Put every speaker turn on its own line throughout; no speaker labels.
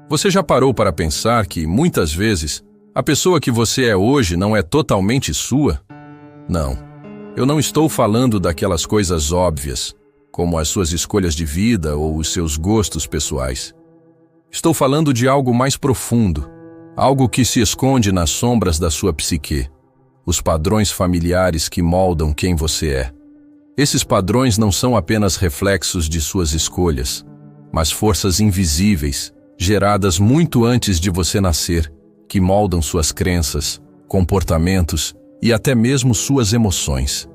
Você já parou para pensar que, muitas vezes, a pessoa que você é hoje não é totalmente sua? Não. Eu não estou falando daquelas coisas óbvias, como as suas escolhas de vida ou os seus gostos pessoais. Estou falando de algo mais profundo, algo que se esconde nas sombras da sua psique, os padrões familiares que moldam quem você é. Esses padrões não são apenas reflexos de suas escolhas, mas forças invisíveis, geradas muito antes de você nascer, que moldam suas crenças, comportamentos e até mesmo suas emoções.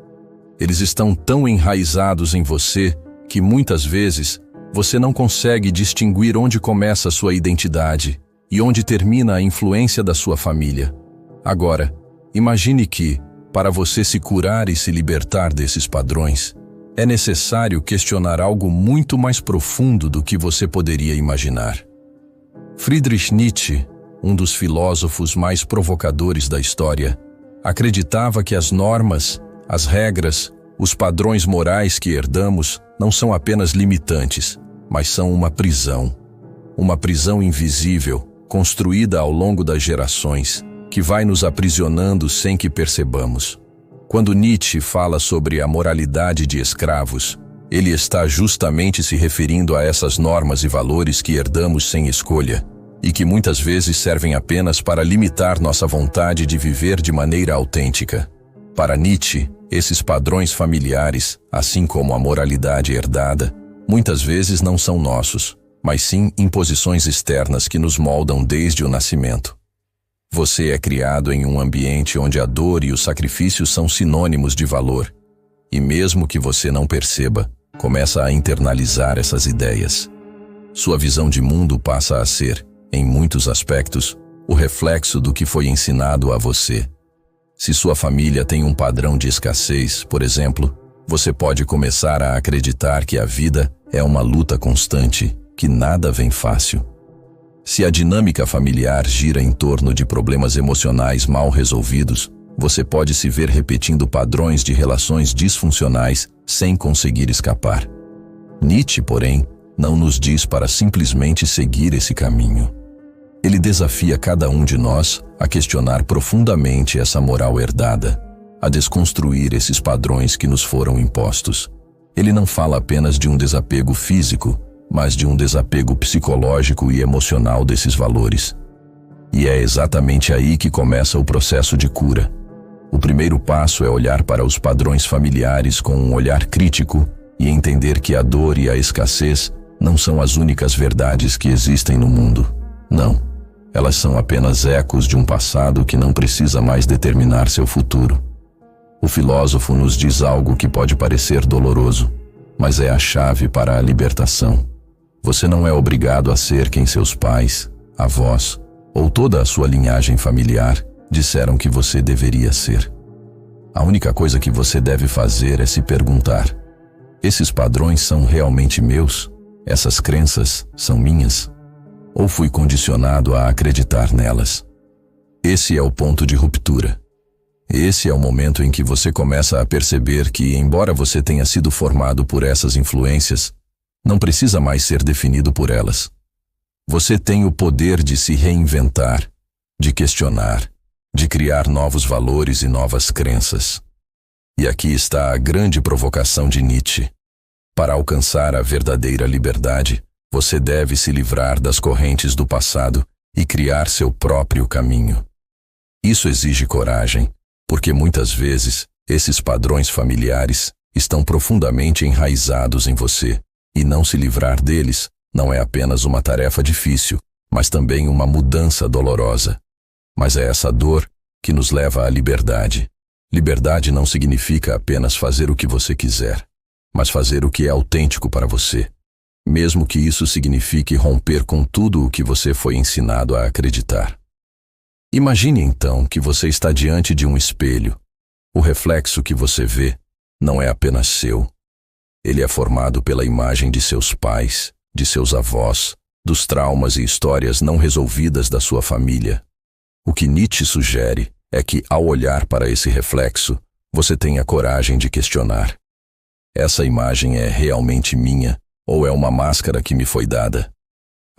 Eles estão tão enraizados em você que muitas vezes você não consegue distinguir onde começa a sua identidade e onde termina a influência da sua família. Agora, imagine que, para você se curar e se libertar desses padrões, é necessário questionar algo muito mais profundo do que você poderia imaginar. Friedrich Nietzsche, um dos filósofos mais provocadores da história, acreditava que as normas, as regras, os padrões morais que herdamos não são apenas limitantes, mas são uma prisão invisível, construída ao longo das gerações, que vai nos aprisionando sem que percebamos. Quando Nietzsche fala sobre a moralidade de escravos, ele está justamente se referindo a essas normas e valores que herdamos sem escolha, e que muitas vezes servem apenas para limitar nossa vontade de viver de maneira autêntica. Para Nietzsche, esses padrões familiares, assim como a moralidade herdada, muitas vezes não são nossos, mas sim imposições externas que nos moldam desde o nascimento. Você é criado em um ambiente onde a dor e o sacrifício são sinônimos de valor, e mesmo que você não perceba, começa a internalizar essas ideias. Sua visão de mundo passa a ser, em muitos aspectos, o reflexo do que foi ensinado a você. Se sua família tem um padrão de escassez, por exemplo, você pode começar a acreditar que a vida é uma luta constante, que nada vem fácil. Se a dinâmica familiar gira em torno de problemas emocionais mal resolvidos, você pode se ver repetindo padrões de relações disfuncionais sem conseguir escapar. Nietzsche, porém, não nos diz para simplesmente seguir esse caminho. Ele desafia cada um de nós a questionar profundamente essa moral herdada, a desconstruir esses padrões que nos foram impostos. Ele não fala apenas de um desapego físico, mas de um desapego psicológico e emocional desses valores. E é exatamente aí que começa o processo de cura. O primeiro passo é olhar para os padrões familiares com um olhar crítico e entender que a dor e a escassez não são as únicas verdades que existem no mundo. Não. Elas são apenas ecos de um passado que não precisa mais determinar seu futuro. O filósofo nos diz algo que pode parecer doloroso, mas é a chave para a libertação. Você não é obrigado a ser quem seus pais, avós ou toda a sua linhagem familiar disseram que você deveria ser. A única coisa que você deve fazer é se perguntar: esses padrões são realmente meus? Essas crenças são minhas? Ou fui condicionado a acreditar nelas? Esse é o ponto de ruptura. Esse é o momento em que você começa a perceber que, embora você tenha sido formado por essas influências, não precisa mais ser definido por elas. Você tem o poder de se reinventar, de questionar, de criar novos valores e novas crenças. E aqui está a grande provocação de Nietzsche. Para alcançar a verdadeira liberdade, você deve se livrar das correntes do passado e criar seu próprio caminho. Isso exige coragem, porque muitas vezes esses padrões familiares estão profundamente enraizados em você, e não se livrar deles não é apenas uma tarefa difícil, mas também uma mudança dolorosa. Mas é essa dor que nos leva à liberdade. Liberdade não significa apenas fazer o que você quiser, mas fazer o que é autêntico para você. Mesmo que isso signifique romper com tudo o que você foi ensinado a acreditar. Imagine então que você está diante de um espelho. O reflexo que você vê não é apenas seu. Ele é formado pela imagem de seus pais, de seus avós, dos traumas e histórias não resolvidas da sua família. O que Nietzsche sugere é que, ao olhar para esse reflexo, você tenha coragem de questionar: essa imagem é realmente minha? Ou é uma máscara que me foi dada?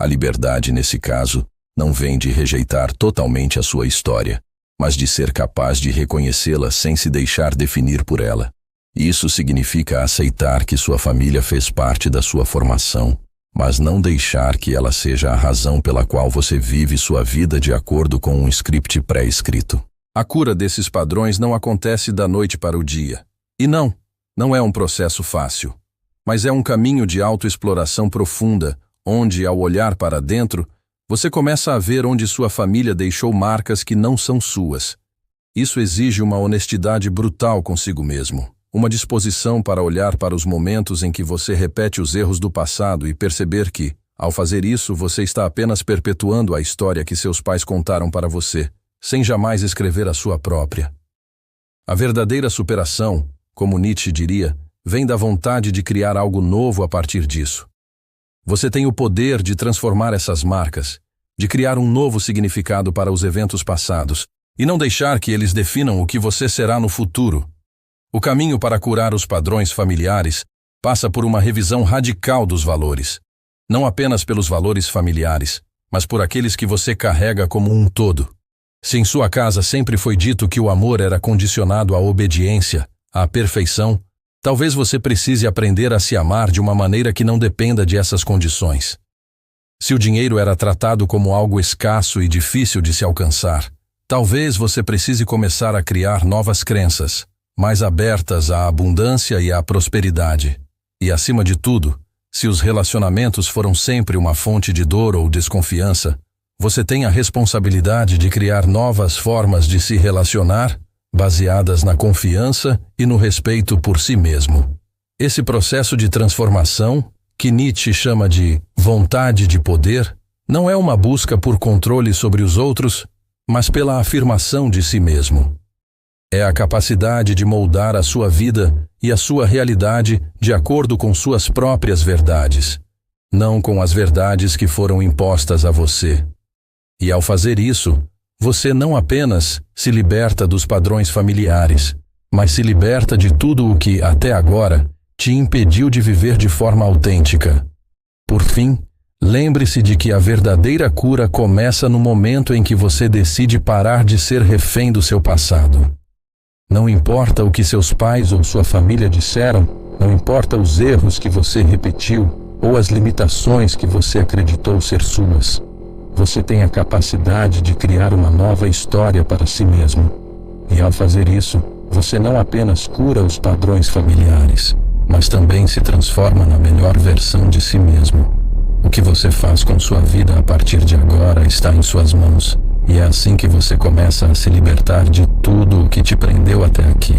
A liberdade, nesse caso, não vem de rejeitar totalmente a sua história, mas de ser capaz de reconhecê-la sem se deixar definir por ela. Isso significa aceitar que sua família fez parte da sua formação, mas não deixar que ela seja a razão pela qual você vive sua vida de acordo com um script pré-escrito. A cura desses padrões não acontece da noite para o dia. E não é um processo fácil, mas é um caminho de autoexploração profunda, onde, ao olhar para dentro, você começa a ver onde sua família deixou marcas que não são suas. Isso exige uma honestidade brutal consigo mesmo, uma disposição para olhar para os momentos em que você repete os erros do passado e perceber que, ao fazer isso, você está apenas perpetuando a história que seus pais contaram para você, sem jamais escrever a sua própria. A verdadeira superação, como Nietzsche diria, vem da vontade de criar algo novo a partir disso. Você tem o poder de transformar essas marcas, de criar um novo significado para os eventos passados, e não deixar que eles definam o que você será no futuro. O caminho para curar os padrões familiares passa por uma revisão radical dos valores. Não apenas pelos valores familiares, mas por aqueles que você carrega como um todo. Se em sua casa sempre foi dito que o amor era condicionado à obediência, à perfeição, talvez você precise aprender a se amar de uma maneira que não dependa de essas condições. Se o dinheiro era tratado como algo escasso e difícil de se alcançar, talvez você precise começar a criar novas crenças, mais abertas à abundância e à prosperidade. E, acima de tudo, se os relacionamentos foram sempre uma fonte de dor ou desconfiança, você tem a responsabilidade de criar novas formas de se relacionar, baseadas na confiança e no respeito por si mesmo. Esse processo de transformação, que Nietzsche chama de vontade de poder, não é uma busca por controle sobre os outros, mas pela afirmação de si mesmo. É a capacidade de moldar a sua vida e a sua realidade de acordo com suas próprias verdades, não com as verdades que foram impostas a você. E ao fazer isso, você não apenas se liberta dos padrões familiares, mas se liberta de tudo o que, até agora, te impediu de viver de forma autêntica. Por fim, lembre-se de que a verdadeira cura começa no momento em que você decide parar de ser refém do seu passado. Não importa o que seus pais ou sua família disseram, não importa os erros que você repetiu ou as limitações que você acreditou ser suas. Você tem a capacidade de criar uma nova história para si mesmo. E ao fazer isso, você não apenas cura os padrões familiares, mas também se transforma na melhor versão de si mesmo. O que você faz com sua vida a partir de agora está em suas mãos, e é assim que você começa a se libertar de tudo o que te prendeu até aqui.